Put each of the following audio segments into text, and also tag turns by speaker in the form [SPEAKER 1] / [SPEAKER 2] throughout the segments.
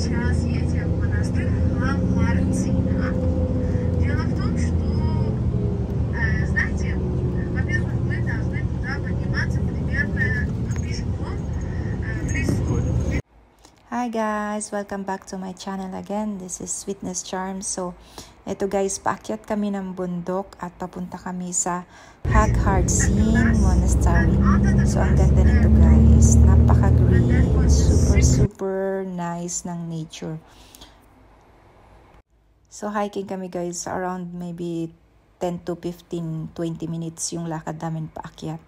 [SPEAKER 1] сейчас едем в монастырь храм Мартина. Дело в том, что, знаете, во-первых, мы должны туда подниматься примерно пешком в лесу.
[SPEAKER 2] Hi guys! Welcome back to my channel again. This is Sweetness Charms. So, eto guys, paakyat kami ng bundok at papunta kami sa Haghardseen Monastery. So, ang ganda nito guys. Napaka-green. Super nice ng nature. So, hiking kami guys. Around maybe 10 to 15, 20 minutes yung lakad namin paakyat.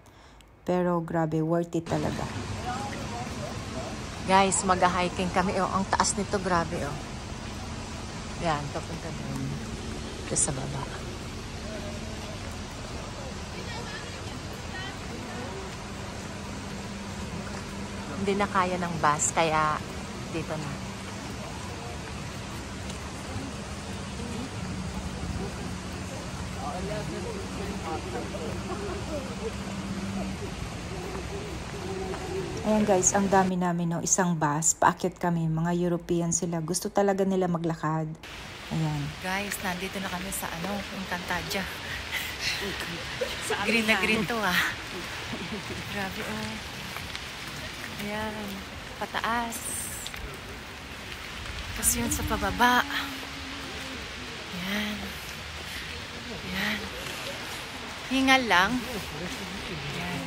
[SPEAKER 2] Pero grabe, worth it talaga. Guys, mag-hiking kami. Oh, ang taas nito, grabe. Oh. Yan, papunta doon. Ito sa baba. Hindi na kaya ng bus, kaya dito na. Ayan guys, ang dami namin no, isang bus, paakyat kami, mga European sila, gusto talaga nila maglakad. Ayan. Guys, nandito na kami sa Encantadia. Green na green to ah. Grabe oh. Ayan, pataas. Tapos yun sa pababa. Ayan. Ayan. Hingal lang. Ayan.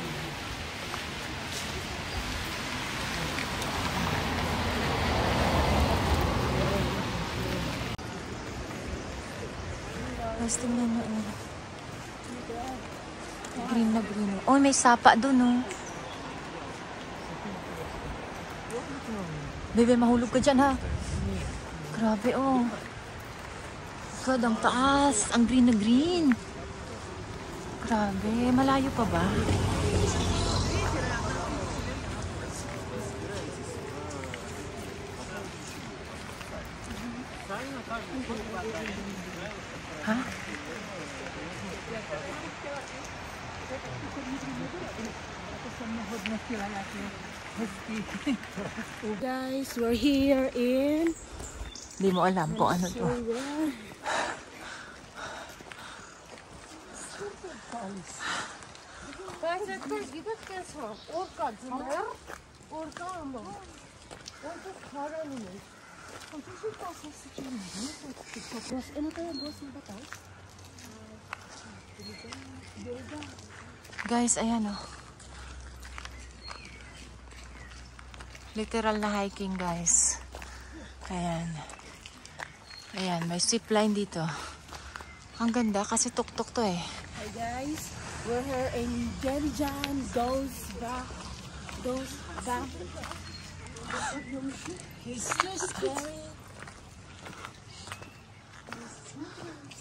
[SPEAKER 2] Guys, tingnan mo. Green na green. Oh, may sapa doon, oh. Bebe, mahulog ka dyan, ha? Grabe, oh. God, ang taas. Ang green na green. Grabe. Malayo pa ba? Ha?
[SPEAKER 3] Guys, we're here in...
[SPEAKER 2] Hindi mo alam kung ano to. Guys, ayan oh. Literal na hiking guys. Ayan. Ayan, may zipline dito. Ang ganda kasi tuktok to eh.
[SPEAKER 3] Hi guys, we're here in Genjan goes back. It's too scary.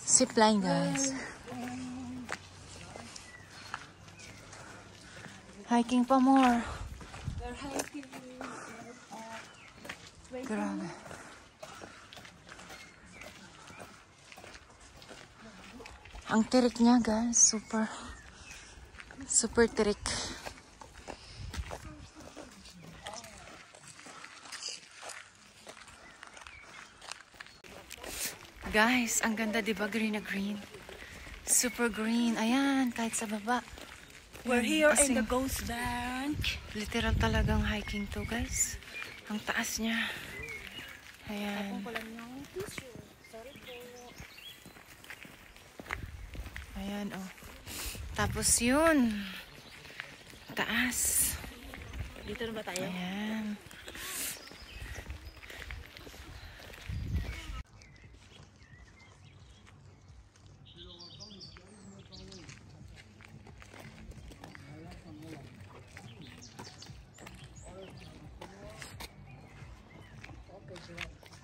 [SPEAKER 2] Zipline guys. Hiking pa more.
[SPEAKER 3] We're hiking.
[SPEAKER 2] Grabe. Ang tirik niya guys, super tirik. Guys, ang ganda 'di ba, green na green. Super green. Ayan, kahit sa baba.
[SPEAKER 3] We're here in the Ghost Bank.
[SPEAKER 2] Literal talagang hiking to guys. Ang taas niya. Ayan. Ayan oh. Tapos yun. Taas.
[SPEAKER 3] Dito na ba tayo?
[SPEAKER 2] Ayan.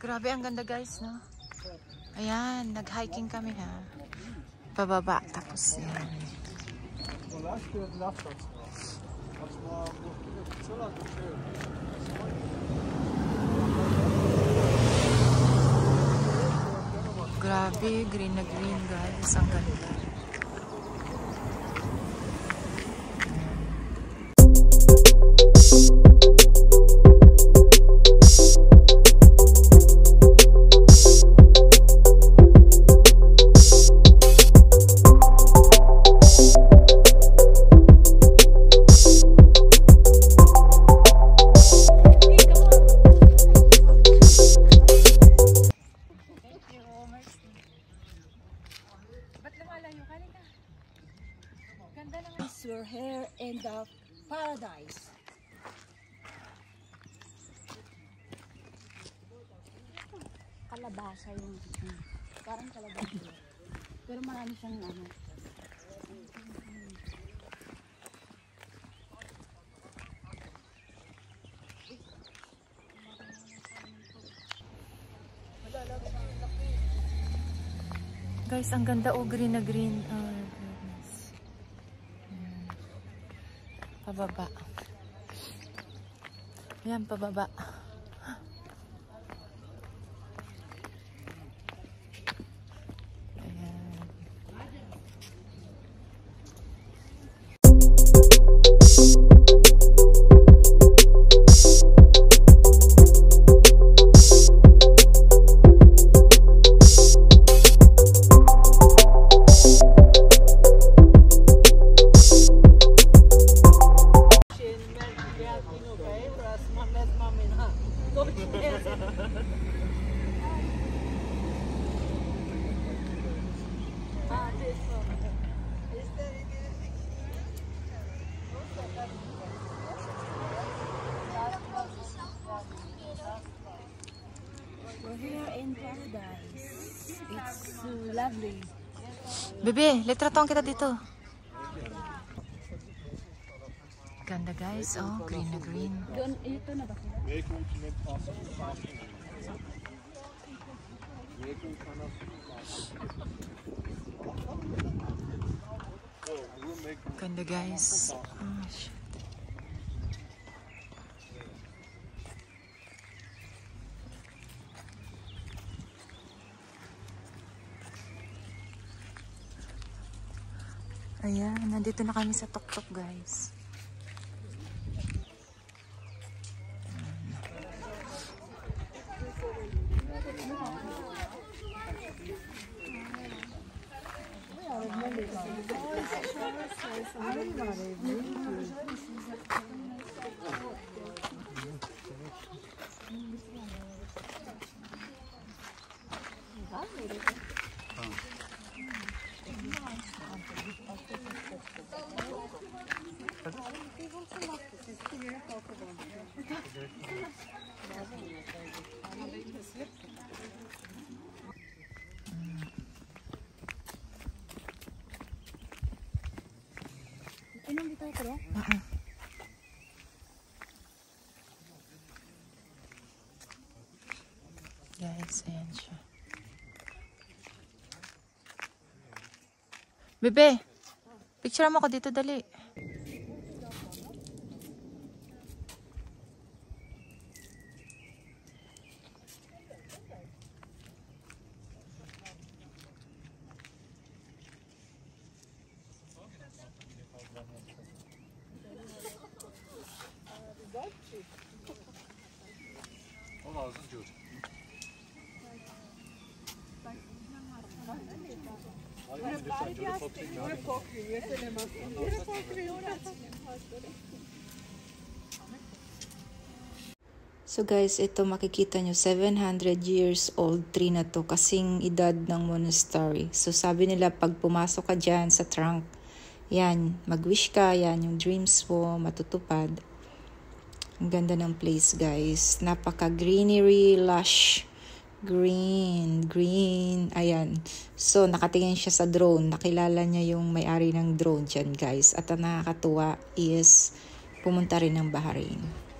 [SPEAKER 2] Grabe, ang ganda guys, no? Ayan, nag-hiking kami ha. Pababa, tapos yan. Grabe, green na green guys, ang ganda.
[SPEAKER 3] kalabasa yung parang kalabasa. Pero marami siyang ano.
[SPEAKER 2] Guys, ang ganda oh, green na green. Oh, goodness. Pababa. Ayan, pababa.
[SPEAKER 3] We're here in paradise. It's so lovely.
[SPEAKER 2] Bebe, letratong kita dito. Ganda guys, oh, green na green.
[SPEAKER 3] Doon, ito na ba?
[SPEAKER 2] Ganda guys. Oh, shit. Ayan, nandito na kami sa tuktok guys.
[SPEAKER 3] Anong dito ito ba?
[SPEAKER 2] Guys, ayan siya. Bebe, picture mo ako dito, dali. So guys, ito makikita nyo, 700 years old tree na to, kasing edad ng monastery. So sabi nila, pag pumasok ka dyan sa trunk, yan, mag-wish ka, yan, yung dreams mo matutupad. Ang ganda ng place guys, napaka-greenery, lush, green, ayan. So nakatingin siya sa drone, nakilala niya yung may-ari ng drone dyan guys. At ang nakakatuwa is, pumunta rin ng Bahrain.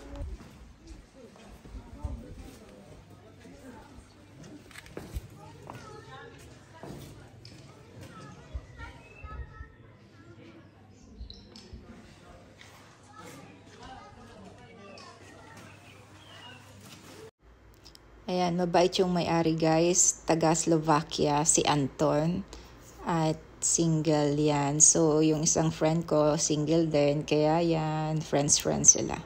[SPEAKER 2] Ayan, mabait yung may-ari guys, taga Slovakia, si Anton, at single yan. So, yung isang friend ko, single din, kaya yan, friends sila.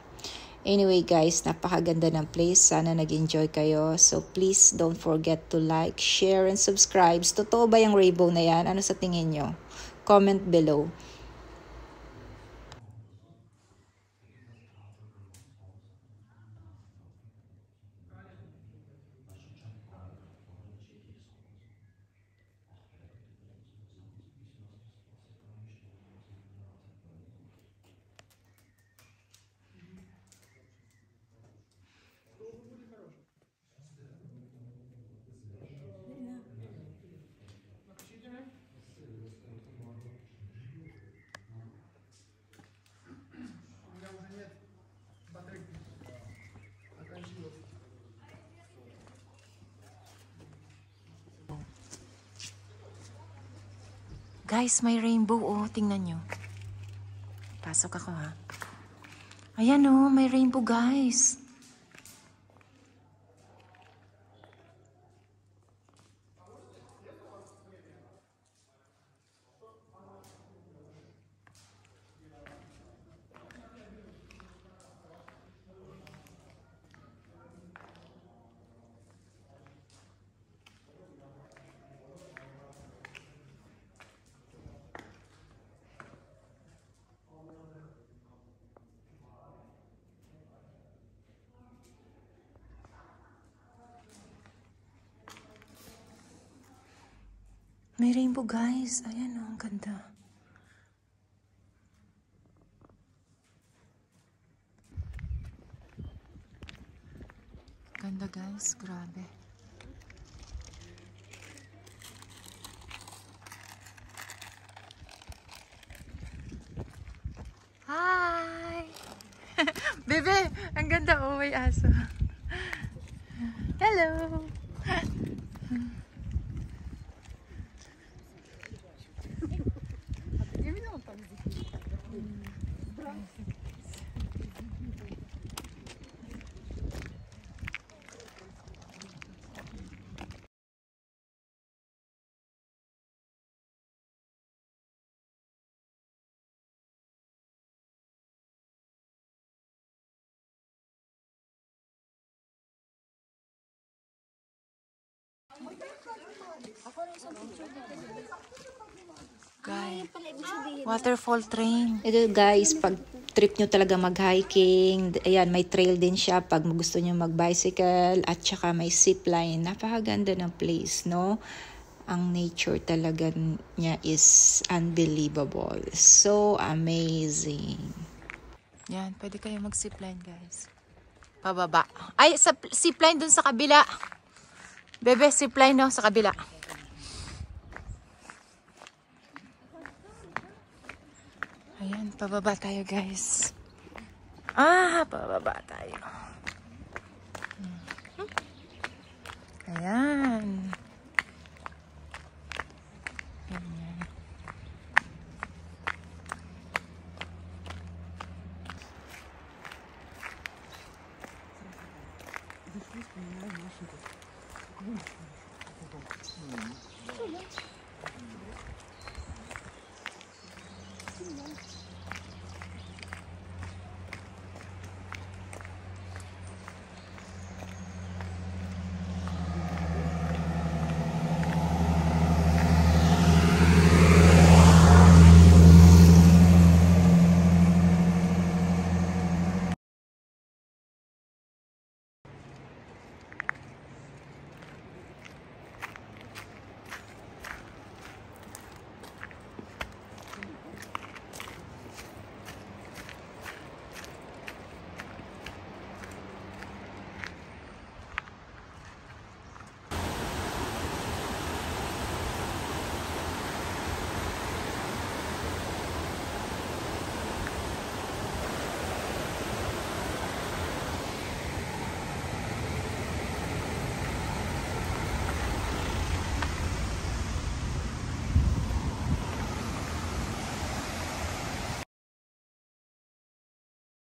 [SPEAKER 2] Anyway guys, napakaganda ng place, sana nag-enjoy kayo. So, please don't forget to like, share, and subscribe. Totoo ba yung rainbow na yan? Ano sa tingin nyo? Comment below. Guys, may rainbow oh. Tingnan nyo. Pasok ako ha. Ayan oh, may rainbow guys. May rainbow guys. Ayan oh, ang ganda. Ganda guys, grabe. Hi! Bebe, ang ganda oh, may aso. Hello! Guys, waterfall train. Ito guys, pag trip nyo talaga mag-hiking, ayan, may trail din siya pag gusto nyo mag-bicycle at saka may zipline. Napakaganda ng place, no? Ang nature talaga niya is unbelievable. So amazing. Yan, pwede kayo mag-zipline guys. Pababa. Ay, zipline dun sa kabila. Bebe, zipline no, sa kabila. Ayan, pababa tayo guys. Pababa tayo. Ayan. Ayan.